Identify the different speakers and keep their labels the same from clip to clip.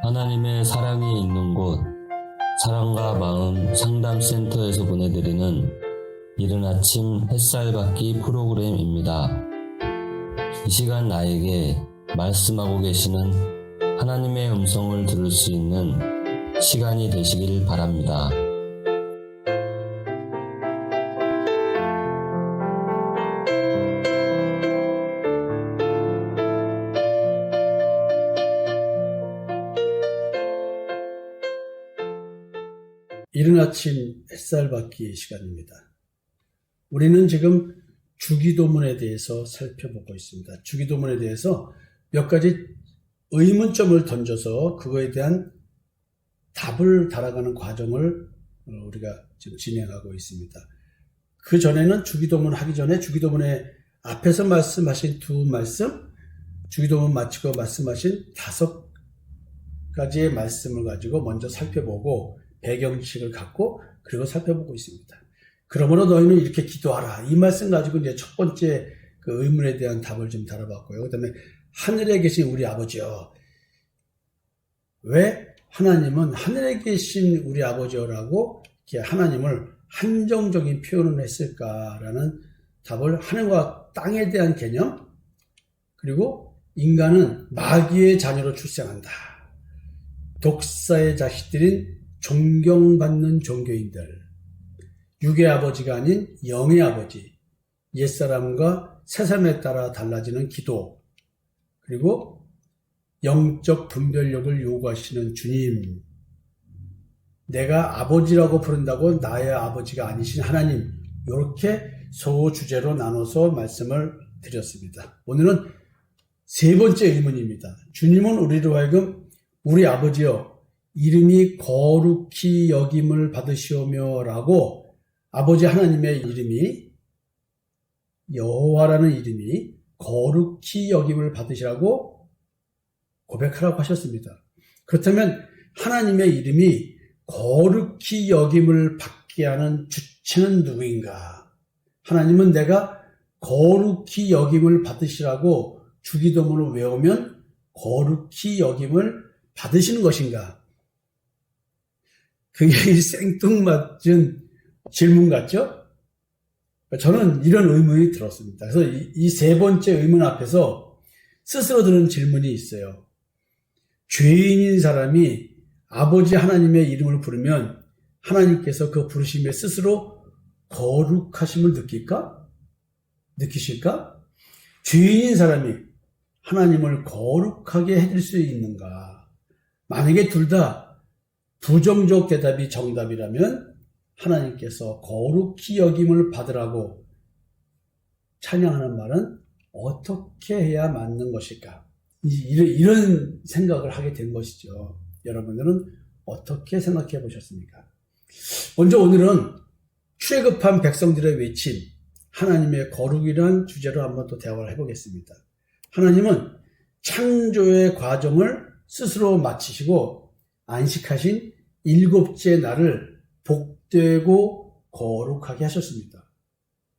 Speaker 1: 하나님의 사랑이 있는 곳, 사랑과 마음 상담센터에서 보내드리는 이른 아침 햇살 받기 프로그램입니다. 이 시간 나에게 말씀하고 계시는 하나님의 음성을 들을 수 있는 시간이 되시길 바랍니다.
Speaker 2: 이른 아침 햇살 받기 시간입니다. 우리는 지금 주기도문에 대해서 살펴보고 있습니다. 주기도문에 대해서 몇 가지 의문점을 던져서 그거에 대한 답을 달아가는 과정을 우리가 지금 진행하고 있습니다. 그 전에는 주기도문 하기 전에 주기도문에 앞에서 말씀하신 두 말씀, 주기도문 마치고 말씀하신 5가지의 말씀을 가지고 먼저 살펴보고 배경식을 갖고 그리고 살펴보고 있습니다. 그러므로 너희는 이렇게 기도하라. 이 말씀 가지고 이제 첫 번째 그 의문에 대한 답을 좀 다뤄봤고요. 그 다음에 하늘에 계신 우리 아버지여. 왜 하나님은 하늘에 계신 우리 아버지여라고 이렇게 하나님을 한정적인 표현을 했을까라는 답을 하늘과 땅에 대한 개념, 그리고 인간은 마귀의 자녀로 출생한다. 독사의 자식들인 존경받는 종교인들, 육의 아버지가 아닌 영의 아버지, 옛사람과 새사람에 따라 달라지는 기도, 그리고 영적 분별력을 요구하시는 주님, 내가 아버지라고 부른다고 나의 아버지가 아니신 하나님, 이렇게 소주제로 나눠서 말씀을 드렸습니다. 오늘은 세 번째 의문입니다. 주님은 우리로 하여금 우리 아버지여 이름이 거룩히 여김을 받으시오며 라고 아버지 하나님의 이름이 여호와라는 이름이 거룩히 여김을 받으시라고 고백하라고 하셨습니다. 그렇다면 하나님의 이름이 거룩히 여김을 받게 하는 주체는 누구인가? 하나님은 내가 거룩히 여김을 받으시라고 주기도문을 외우면 거룩히 여김을 받으시는 것인가? 그게 생뚱맞은 질문 같죠? 저는 이런 의문이 들었습니다. 그래서 이 세 번째 의문 앞에서 스스로 드는 질문이 있어요. 죄인인 사람이 아버지 하나님의 이름을 부르면 하나님께서 그 부르심에 스스로 거룩하심을 느끼실까? 죄인인 사람이 하나님을 거룩하게 해줄 수 있는가? 만약에 둘 다 부정적 대답이 정답이라면 하나님께서 거룩히 여김을 받으라고 찬양하는 말은 어떻게 해야 맞는 것일까? 이런 생각을 하게 된 것이죠. 여러분들은 어떻게 생각해 보셨습니까? 먼저 오늘은 출애굽한 백성들의 외침, 하나님의 거룩이라는 주제로 한번 또 대화를 해보겠습니다. 하나님은 창조의 과정을 스스로 마치시고 안식하신 7째 날을 복되고 거룩하게 하셨습니다.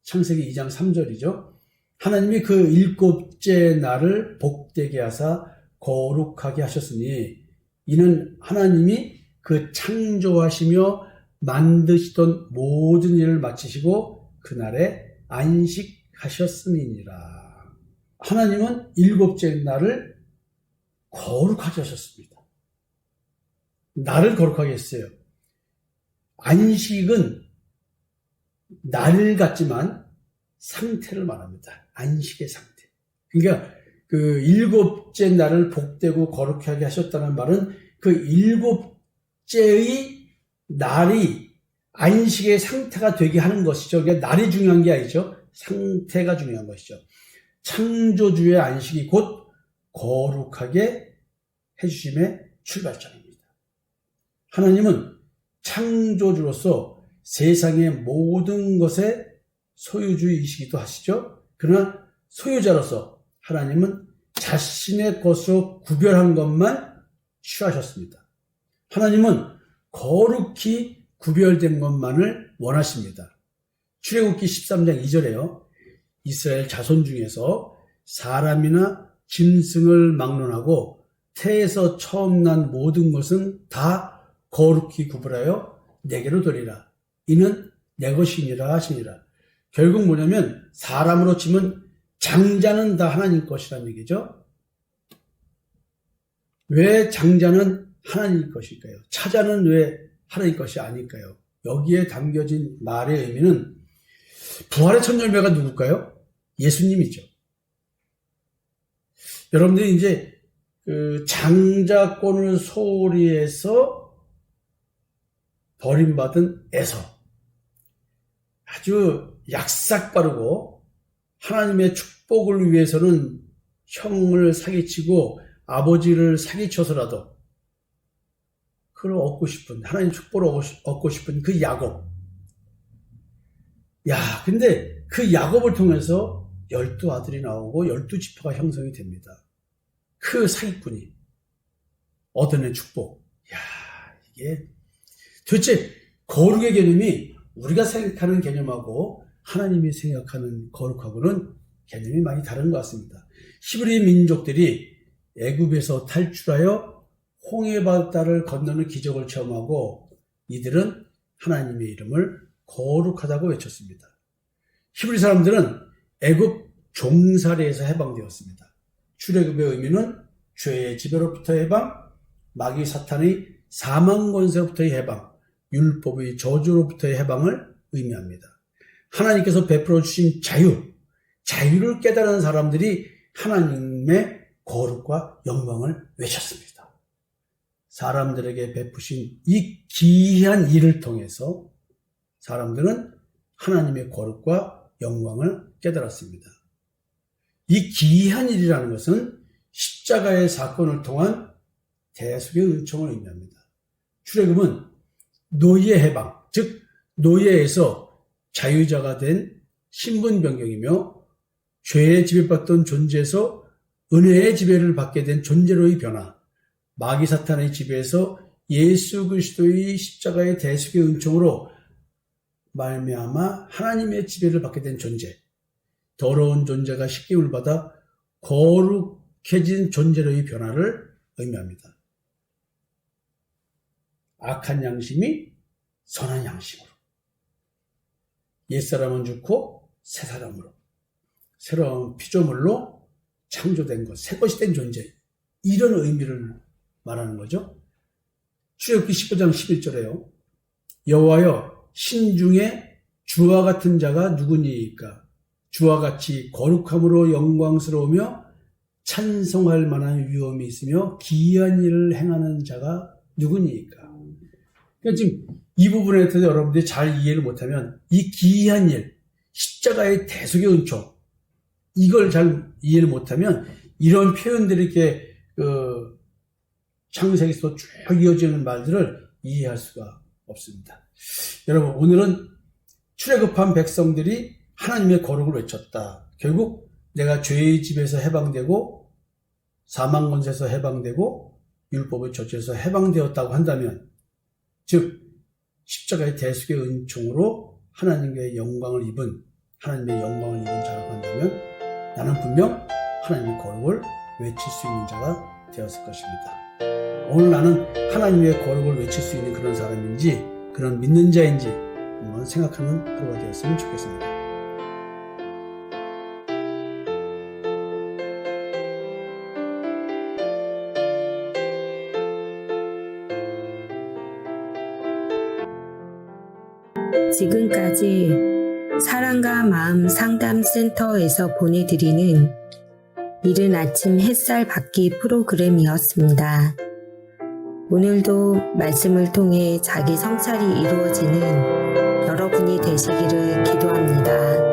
Speaker 2: 창세기 2장 3절이죠. 하나님이 그 7째 날을 복되게 하사 거룩하게 하셨으니 이는 하나님이 그 창조하시며 만드시던 모든 일을 마치시고 그날에 안식하셨음이니라. 하나님은 7째 날을 거룩하게 하셨습니다. 나를 거룩하게 했어요. 안식은 날 같지만 상태를 말합니다. 안식의 상태. 그러니까 그 7째 날을 복되고 거룩하게 하셨다는 말은 그 7째의 날이 안식의 상태가 되게 하는 것이죠. 그러니까 날이 중요한 게 아니죠. 상태가 중요한 것이죠. 창조주의 안식이 곧 거룩하게 해주심의 출발점입니다. 하나님은 창조주로서 세상의 모든 것의 소유주이시기도 하시죠. 그러나 소유자로서 하나님은 자신의 것으로 구별한 것만 취하셨습니다. 하나님은 거룩히 구별된 것만을 원하십니다. 출애굽기 13장 2절에요. 이스라엘 자손 중에서 사람이나 짐승을 막론하고 태에서 처음 난 모든 것은 다 거룩히 구분하여 내게로 돌리라. 이는 내 것이니라 하시니라. 결국 뭐냐면 사람으로 치면 장자는 다 하나님 것이라는 얘기죠. 왜 장자는 하나님 것일까요? 차자는 왜 하나님 것이 아닐까요? 여기에 담겨진 말의 의미는 부활의 첫 열매가 누굴까요? 예수님이죠. 여러분들이 이제 그 장자권을 소홀히 해서 버림받은 에서 아주 약삭빠르고 하나님의 축복을 위해서는 형을 사기치고 아버지를 사기쳐서라도 그걸 얻고 싶은, 하나님 축복을 얻고 싶은 그 야곱. 근데 그 야곱을 통해서 12아들이 나오고 12지파가 형성이 됩니다. 그 사기꾼이 얻어낸 축복. 이게 도대체 거룩의 개념이 우리가 생각하는 개념하고 하나님이 생각하는 거룩하고는 개념이 많이 다른 것 같습니다. 히브리 민족들이 애굽에서 탈출하여 홍해바다를 건너는 기적을 체험하고 이들은 하나님의 이름을 거룩하다고 외쳤습니다. 히브리 사람들은 애굽 종살이에서 해방되었습니다. 출애굽의 의미는 죄의 지배로부터 해방, 마귀 사탄의 사망 권세로부터의 해방, 율법의 저주로부터의 해방을 의미합니다. 하나님께서 베풀어 주신 자유를 깨달은 사람들이 하나님의 거룩과 영광을 외쳤습니다. 사람들에게 베푸신 이 기이한 일을 통해서 사람들은 하나님의 거룩과 영광을 깨달았습니다. 이 기이한 일이라는 것은 십자가의 사건을 통한 대속의 은총을 의미합니다. 출애굽은 노예의 해방, 즉 노예에서 자유자가 된 신분 변경이며 죄의 지배받던 존재에서 은혜의 지배를 받게 된 존재로의 변화, 마귀 사탄의 지배에서 예수 그리스도의 십자가의 대속의 은총으로 말미암아 하나님의 지배를 받게 된 존재, 더러운 존재가 씻김을 받아 거룩해진 존재로의 변화를 의미합니다. 악한 양심이 선한 양심으로, 옛사람은 죽고 새 사람으로, 새로운 피조물로 창조된 것, 새 것이 된 존재, 이런 의미를 말하는 거죠. 출애굽기 15장 11절에요. 여호와여, 신중에 주와 같은 자가 누구니이까? 주와 같이 거룩함으로 영광스러우며 찬송할 만한 위엄이 있으며 기이한 일을 행하는 자가 누구니이까? 그러니까 지금 이 부분에 대해서 여러분들이 잘 이해를 못하면 이 기이한 일, 십자가의 대속의 은총, 이걸 잘 이해를 못하면 이런 표현들이 이렇게 창세기에서 쭉 이어지는 말들을 이해할 수가 없습니다. 여러분, 오늘은 출애굽한 백성들이 하나님의 거룩을 외쳤다. 결국 내가 죄의 집에서 해방되고 사망 권세에서 해방되고 율법의 저주에서 해방되었다고 한다면, 즉 십자가의 대속의 은총으로 하나님의 영광을 입은 자라고 한다면 나는 분명 하나님의 거룩을 외칠 수 있는 자가 되었을 것입니다. 오늘 나는 하나님의 거룩을 외칠 수 있는 그런 사람인지, 그런 믿는 자인지 한번 생각하는 하루가 되었으면 좋겠습니다.
Speaker 3: 지금까지 사랑과 마음 상담센터에서 보내드리는 이른 아침 햇살 받기 프로그램이었습니다. 오늘도 말씀을 통해 자기 성찰이 이루어지는 여러분이 되시기를 기도합니다.